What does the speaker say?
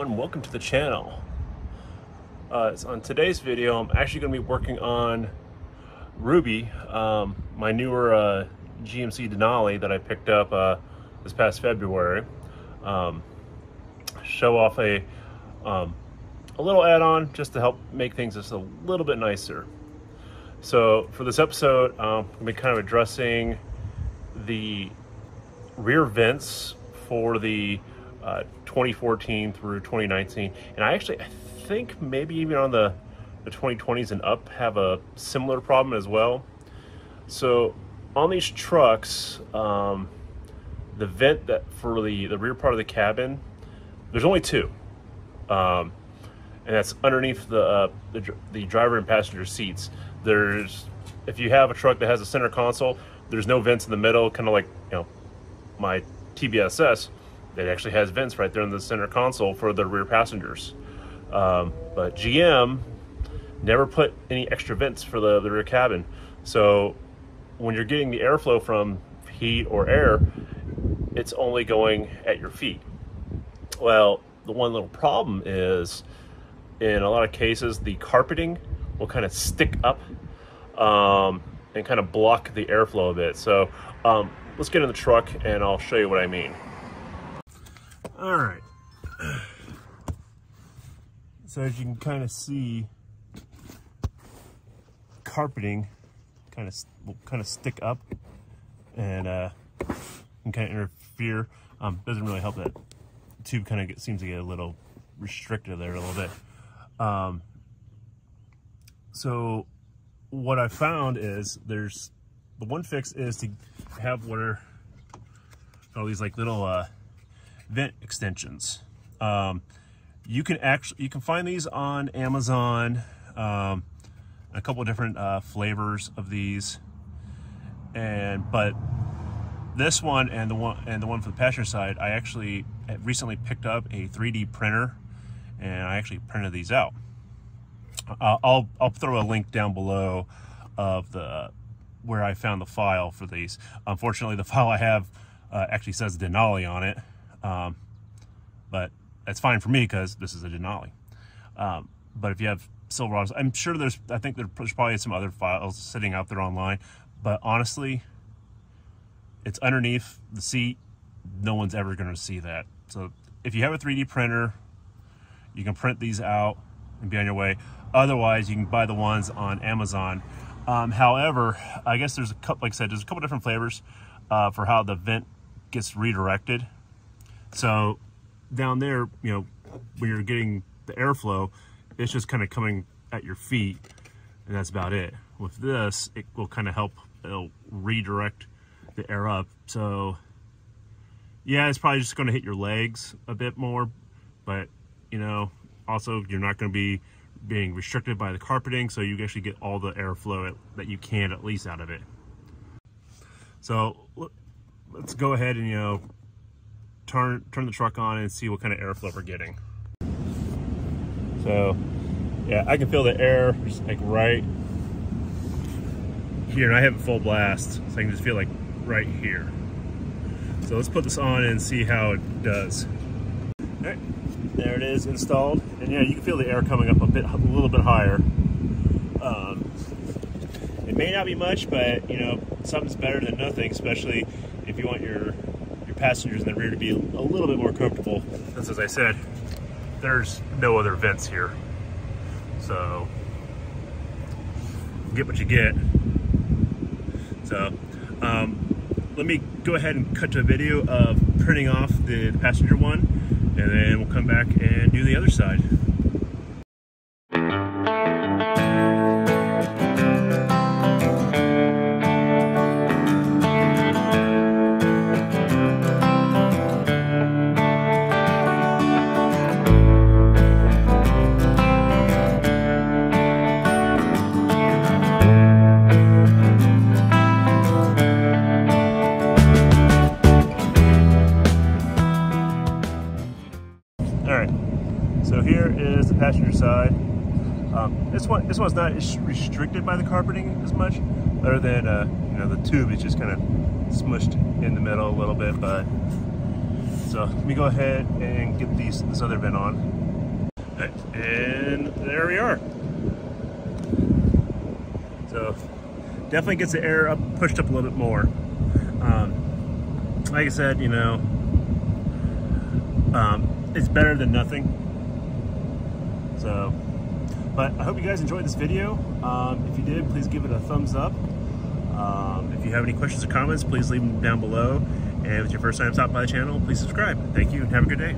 everyone, welcome to the channel. On today's video, I'm actually going to be working on Ruby, my newer GMC Denali that I picked up this past February. Show off a little add-on just to help make things just a little bit nicer. So for this episode, I'm going to be kind of addressing the rear vents for the 2014 through 2019, and I think maybe even on the 2020s and up have a similar problem as well. So on these trucks, the vent that for the rear part of the cabin, there's only two, and that's underneath the driver and passenger seats. If you have a truck that has a center console, there's no vents in the middle, kind of like, you know, my TBSS. It actually has vents right there in the center console for the rear passengers. But GM never put any extra vents for the rear cabin. So when you're getting the airflow from heat or air, it's only going at your feet. Well, the one little problem is, in a lot of cases, the carpeting will kind of stick up and kind of block the airflow a bit. So let's get in the truck and I'll show you what I mean. All right, so as you can kind of see, carpeting will kind of stick up and can kind of interfere. Doesn't really help. That tube kind of seems to get a little restricted there a little bit. So what I found is the one fix is to have what are all these like little vent extensions. You can find these on Amazon, a couple of different flavors of these, but this one and the one for the passenger side, I actually recently picked up a 3D printer and I actually printed these out. I'll throw a link down below of where I found the file for these. Unfortunately, the file I have actually says Denali on it. But that's fine for me because this is a Denali. But if you have Silverados, I'm sure I think there's probably some other files sitting out there online, but honestly, it's underneath the seat. No one's ever going to see that. So if you have a 3D printer, you can print these out and be on your way. Otherwise, you can buy the ones on Amazon. However, I guess there's a couple, like I said, there's a couple different flavors for how the vent gets redirected. So down there, you know, when you're getting the airflow, it's just kind of coming at your feet, and that's about it. With this, it will kind of help, it'll redirect the air up. So yeah, it's probably just going to hit your legs a bit more, but you know, also you're not going to be being restricted by the carpeting, so you actually get all the airflow that you can at least out of it. So let's go ahead and, you know, turn the truck on and see what kind of airflow we're getting. So yeah, I can feel the air just like right here, and I have it full blast, so I can just feel like right here. So let's put this on and see how it does. All right, there it is installed, and yeah, you can feel the air coming up a little bit higher. It may not be much, but you know, something's better than nothing, especially if you want your passengers in the rear to be a little bit more comfortable. Since, as I said, there's no other vents here, so you get what you get. So let me go ahead and cut to a video of printing off the passenger one, and then we'll come back and do the other side. So here is the passenger side. This one's not restricted by the carpeting as much, other than you know, the tube is just kind of smushed in the middle a little bit. But so let me go ahead and get this other vent on. And there we are. So definitely gets the air up, pushed up a little bit more. Like I said, you know, it's better than nothing. So, but I hope you guys enjoyed this video. If you did, please give it a thumbs up. If you have any questions or comments, please leave them down below. And if it's your first time stopping by the channel, please subscribe. Thank you and have a good day.